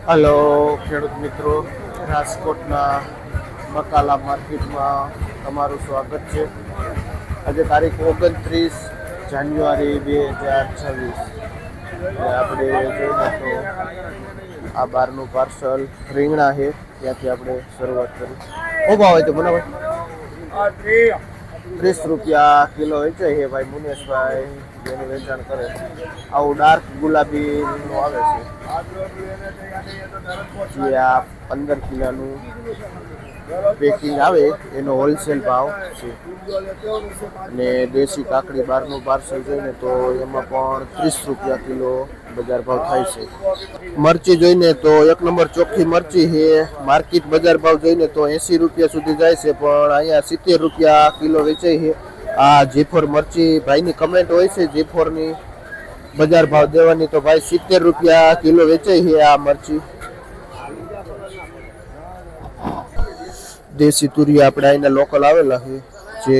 Hello ખેડૂત મિત્રો, રાજકોટના બકાલા માર્કેટમાં તમારું સ્વાગત છે. આજે તારીખ 29 જાન્યુઆરી 2026. આપણે જોઈએ તો આ બારનું પાર્સલ રીંગણા છે, ત્યાંથી આપણે શરૂઆત કરી. શું ભાવ હોય તો બનાવે? 30 રૂપિયા કિલો વેચાય છે ભાઈ મુનેશભાઈ, જેનું વેચાણ કરે. આવું ડાર્ક ગુલાબી નું આવે છે, જે આ 15 કિલોનું પેકિંગ આવે એનો હોલસેલ ભાવ છે. અને દેશી કાકડી બહારનું પાર્સલ જોઈને તો એમાં પણ 30 રૂપિયા કિલો બજાર ભાવ થાય છે. મરચી જોઈને તો એક નંબર ચોખ્ખી મરચી છે. માર્કેટ બજાર ભાવ જોઈને તો 80 રૂપિયા સુધી જાય છે, પણ અહીંયા 70 રૂપિયા કિલો વેચાય છે. આ જેફોર મરચી ભાઈની કમેન્ટ હોય છે જેફોરની બજાર ભાવ દેવાની, તો ભાઈ 70 રૂપિયા કિલો વેચાય છે આ મરચી. દેશી તુરિયા આપણે અહીંના લોકલ આવેલા છે, જે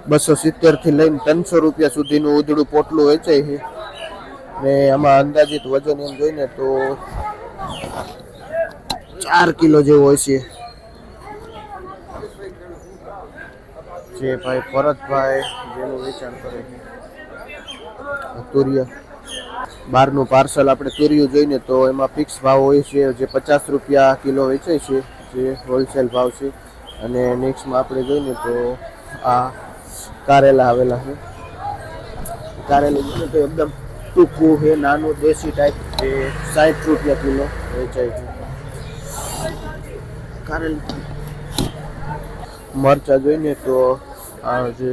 270 થી લઈને 300 રૂપિયા સુધીનું ઉધડું પોટલું વેચાય છે. ને આમાં અંદાજિત વજન એમ જોઈને તો 4 કિલો જેવું હોય છે. જે ભાઈ ભરતભાઈ જેનું વેચાણ કરે છે તુરિયા. બહારનું પાર્સલ આપણે તુરિયું જોઈને તો એમાં ફિક્સ ભાવ હોય છે, જે 50 રૂપિયા કિલો વેચાય છે, જે હોલસેલ ભાવ છે. અને નેક્સ્ટમાં આપણે જોઈને તો આ કારેલા આવેલા છે. કારેલા જોઈને તો એકદમ ટૂંકું છે, નાનું દેશી ટાઈપ, જે 60 રૂપિયા કિલો વેચાય છે. કારેલા મરચા જોઈને તો આ જે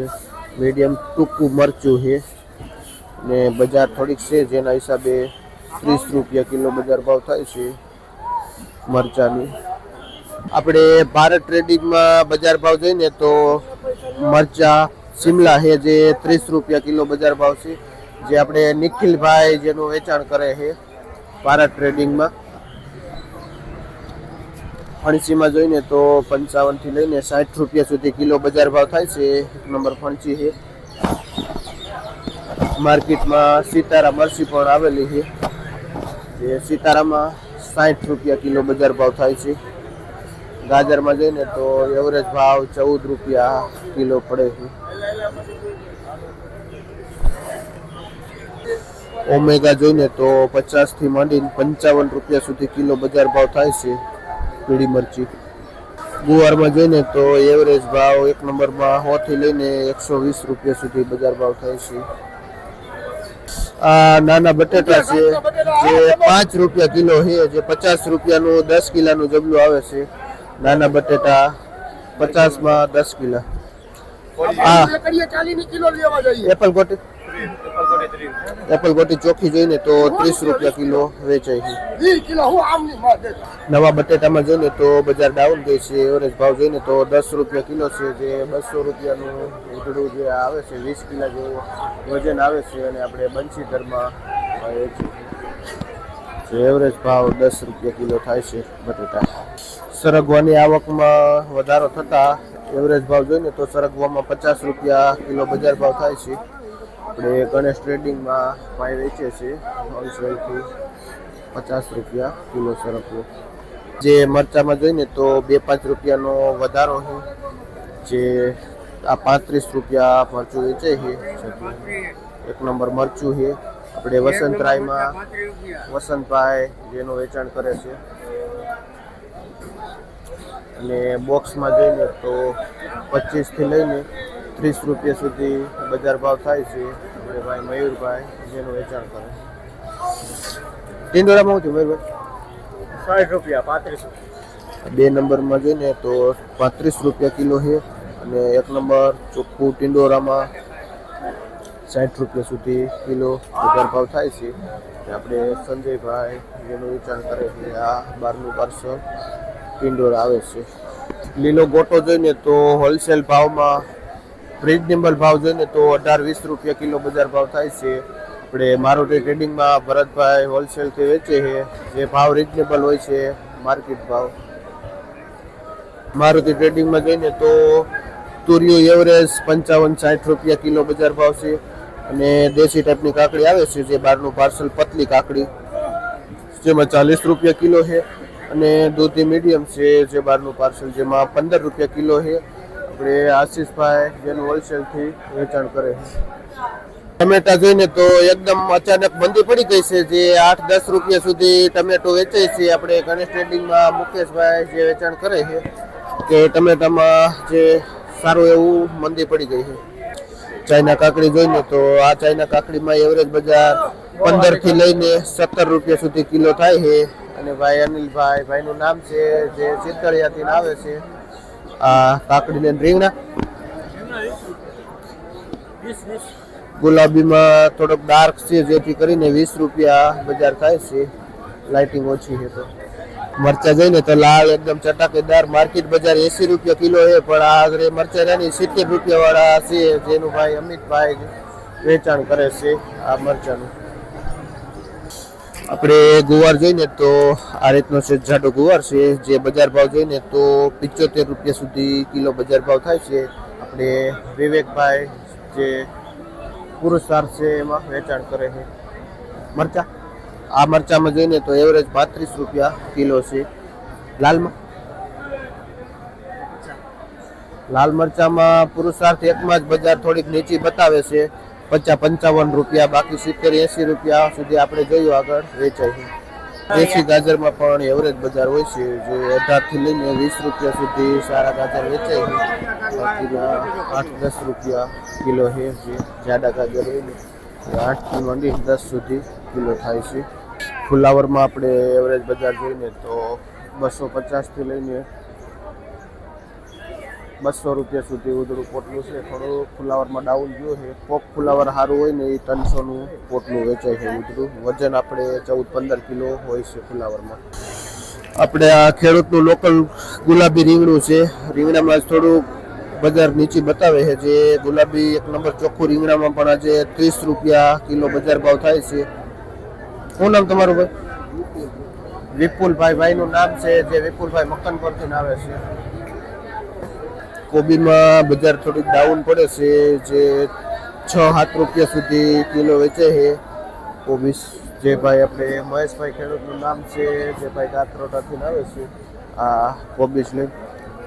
મીડિયમ ટૂંકું મરચું છે, ને બજાર થોડીક છે, જેના હિસાબે 30 રૂપિયા કિલો બજાર ભાવ થાય છે મરચાની. આપણે ભારત ટ્રેડિંગમાં બજાર ભાવ જોઈને તો મરચા શિમલા છે, જે 30 રૂપિયા કિલો બજાર ભાવ છે, જે આપણે નિખિલભાઈ જેનું વેચાણ કરે છે ભારત ટ્રેડિંગમાં. ફણસીમાં જોઈને તો 55 થી લઈને 60 રૂપિયા સુધી કિલો બજાર ભાવ થાય છે. એક નંબર ફણસી છે. માર્કેટમાં સીતારા મરસી પણ આવેલી છે, જે સીતારામાં 60 રૂપિયા કિલો બજાર ભાવ થાય છે. ગાજરમાં જઈને તો એવરેજ ભાવ 14 રૂપિયા કિલો પડે છે. ઓમેગા જોઈને તો 50 થી માંડીને 55 રૂપિયા સુધી કિલો બજાર ભાવ થાય છે પીળી મરચી. ગુવારમાં જોઈને તો એવરેજ ભાવ એક નંબરમાં 100 થી લઈને 120 રૂપિયા સુધી બજાર ભાવ થાય છે. આ નાના બટેટા છે, જે 5 રૂપિયા કિલો છે, જે 50 રૂપિયાનું 10 કિલાનું જબલું આવે છે. નાના બટેટા 50માં 10 કિલા. હા, એપલ ગોટી, એપલ ગોટી ચોખ્ખી જોઈને તો 30 રૂપિયા કિલો વેચાય છે. નવા બટેટામાં જોઈને તો બજાર ડાઉન ગઈ છે. એવરેજ ભાવ જોઈને તો 10 રૂપિયા કિલો છે, જે 200 રૂપિયાનું ઉધડું જે આવે છે, 20 કિલા જેવું વજન આવે છે. અને આપણે બંસીધરમાં વેચીએ છીએ. એવરેજ ભાવ 10 રૂપિયા કિલો થાય છે બટેટા. સરગવાની આવકમાં વધારો થતાં એવરેજ ભાવ જોઈને તો સરગવામાં 50 રૂપિયા કિલો બજાર ભાવ થાય છે. આપણે ગણેશ ટ્રેડિંગમાં ભાઈ વેચીએ છીએ હોલસેલથી 50 રૂપિયા કિલો સરગવો. જે મરચામાં જોઈને તો 2-5 રૂપિયાનો વધારો છે, જે આ 35 રૂપિયા મરચું વેચાય છે. એક નંબર મરચું છે. આપણે વસંતરાયમાં વસંતભાઈ જેનું વેચાણ કરે છે. અને બોક્સમાં જઈને તો 25 થી લઈને 30 રૂપિયા સુધી બજાર ભાવ થાય છે. આપણે ભાઈ મયુરભાઈ જેનું વેચાણ કરે. ટિંડોરામાં શું થયું મયુરભાઈ? 60 રૂપિયા 35. 2 નંબરમાં જઈને તો 35 રૂપિયા કિલો છે. અને એક નંબર ચોખ્ખું ટિંડોરામાં 60 રૂપિયા સુધી કિલો બજાર ભાવ થાય છે. આપણે સંજયભાઈ જેનું વેચાણ કરે છે. આ બહારનું પાર્સલ ટિંડોરા આવે છે. લીલો ગોટો જોઈને તો હોલસેલ ભાવમાં રીઝનેબલ ભાવ જોઈને તો 18-20 રૂપિયા કિલો બજાર ભાવ થાય છે. આપણે મારુતિ ટ્રેડિંગમાં ભરતભાઈ હોલસેલથી વેચે છે, જે ભાવ રીઝનેબલ હોય છે માર્કેટ ભાવ. મારુતિ ટ્રેડિંગમાં જઈને તો તુરિયો એવરેજ 55-60 રૂપિયા કિલો બજાર ભાવ છે. અને દેશી ટાઈપની કાકડી આવે છે, જે બહારનું પાર્સલ પતલી કાકડી જેમાં 40 રૂપિયા કિલો છે અને દૂધી મીડિયમ છે જે બહારનું પાર્સલ જેમાં 15 રૂપિયા કિલો છે. આપણે આશીષભાઈ જેનું હોલસેલથી વેચાણ કરે છે. ટમેટા જોઈને તો એકદમ અચાનક મંદી પડી ગઈ છે, જે 8-10 રૂપિયા સુધી ટમેટો વેચાય છે. આપણે ગણેશ ટ્રેડિંગમાં મુકેશભાઈ જે વેચાણ કરે છે કે ટમેટામાં જે સારું એવું મંદી પડી ગઈ છે. ચાઇના કાકડી જોઈને તો આ ચાઇના કાકડીમાં એવરેજ બજાર 15 થી લઈને 17 રૂપિયા સુધી કિલો થાય છે. અને ભાઈ અનિલભાઈ, ભાઈનું નામ છે જે ચિતળિયાથી આવે છે. આ કાકડી ને રીંગણા ગુલાબીમાં થોડોક ડાર્ક છે, જેથી કરીને 20 રૂપિયા બજાર થાય છે. લાઇટિંગ ઓછી છે. તો મરચા જોઈને તો લાલ એકદમ ચટાકેદાર માર્કેટ બજાર 80 રૂપિયા કિલો છે, પણ આ આગળ મરચા રાની 70 રૂપિયા વાળા છે, જેનું ભાઈ અમિતભાઈ વેચાણ કરે છે આ મરચાનું. આપણે ગુવાર જોઈને તો આ રીતનો છે જાડો ગુવાર છે, જે બજાર ભાવ જોઈને તો 75 રૂપિયા સુધી કિલો બજાર ભાવ થાય છે. આપણે વિવેકભાઈ જે પુરુષાર છે એમાં વેચાણ કરે છે મરચા. આ મરચામાં જોઈને તો એવરેજ 35 રૂપિયા કિલો છે. લાલ મરચામાં પુરુષાર્થ એકમાં જ બજાર થોડીક નીચી બતાવે છે, 50-55 રૂપિયા, બાકી 70-80 રૂપિયા સુધી આપણે જોયું આગળ વેચાય છે. દેશી ગાજરમાં પણ એવરેજ બજાર હોય છે, જે 18 થી લઈને 20 રૂપિયા સુધી સારા ગાજર વેચાય છે. બાકીના 8-10 રૂપિયા કિલો છે. જે જાડા ગાજર હોય ને 8 થી માંડી 10 સુધી કિલો થાય છે. ફુલાવરમાં આપણે એવરેજ બજાર જોઈને તો 250 થી લઈને 200 રૂપિયા સુધી ઉધડું પોટલું છે. થોડું ફુલાવરમાં ડાઉન ગયું છે. કોક ફુલાવર સારું હોય ને એ 300નું પોટલું વેચાય છે ઉધડું. વજન આપણે 14-15 કિલો હોય છે ફુલાવરમાં. આપણે આ ખેડૂતનું લોકલ ગુલાબી રીંગણું છે. રીંગણામાં થોડું બજાર નીચી બતાવે છે. જે ગુલાબી 1 નંબર ચોખ્ખું રીંગણામાં પણ આજે 30 રૂપિયા કિલો બજાર ભાવ થાય છે. શું નામ તમારું ભાઈ? વિપુલભાઈ. ભાઈનું નામ છે જે વિપુલભાઈ મક્કનપુરથી આવે છે. કોબીમાં બજાર થોડીક ડાઉન પડે છે, જે 6-7 રૂપિયા સુધી કિલો વેચે છે કોબીસ. જે ભાઈ આપણે મહેશભાઈ ખેડૂતનું નામ છે, જે ભાઈ કાતરોટાથી આવે છે આ કોબીસ લઈ.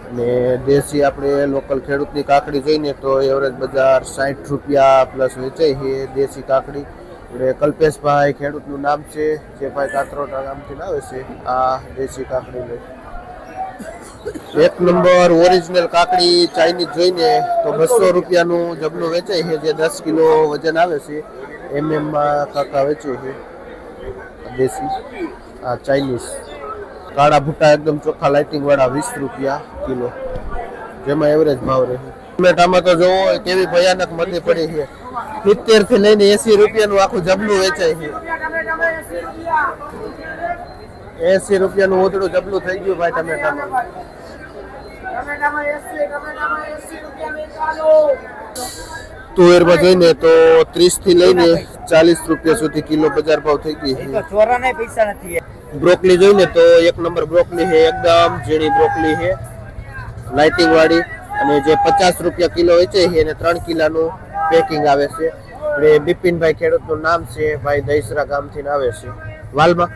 અને દેશી આપણે લોકલ ખેડૂતની કાકડી જોઈને તો એવરેજ બજાર 60 રૂપિયા પ્લસ વેચાય છે દેશી કાકડી. એટલે કલ્પેશભાઈ ખેડૂતનું નામ છે, જે ભાઈ કાતરોટા નામથી આવે છે આ દેશી કાકડી લઈ. 1 નંબર ઓરિજિનલ કાકડી ચાઇનીઝ જોઈને તો 200 રૂપિયાનું જબલું વેચાય છે, જે 10 કિલો વજન આવે છે. માં કાકા વેચે છે દેશી. આ ચાઇનીઝ કાળા ભૂટા એકદમ ચોખ્ખા લાઇટિંગ વાળા 20 રૂપિયા કિલો, જેમાં એવરેજ ભાવ રહે. ટમેટામાં તો જોવો કેવી ભયાનક મંદી પડી છે. 70 થી લઈને 80 રૂપિયાનું આખું જબલું વેચાય છે. 80 રૂપિયાનું ઉધડું જબલું થઈ ગયું ભાઈ ટમેટામાં. તુવેરમાં જોઈને તો 30 થી લઈને 40 રૂપિયા સુધી કિલો બજાર ભાવ થઈ ગઈ છે. બ્રોકલી જોઈને તો 1 નંબર બ્રોકલી છે, એકદમ ઝીણી બ્રોકલી છે લાઇટિંગ વાળી, અને જે 50 રૂપિયા કિલો વેચે છે અને 3 કિલોનું પેકિંગ આવે છે. એટલે બિપિનભાઈ ખેડૂતનું નામ છે, ભાઈ દહીસરા ગામથી આવે છે. વાલમાં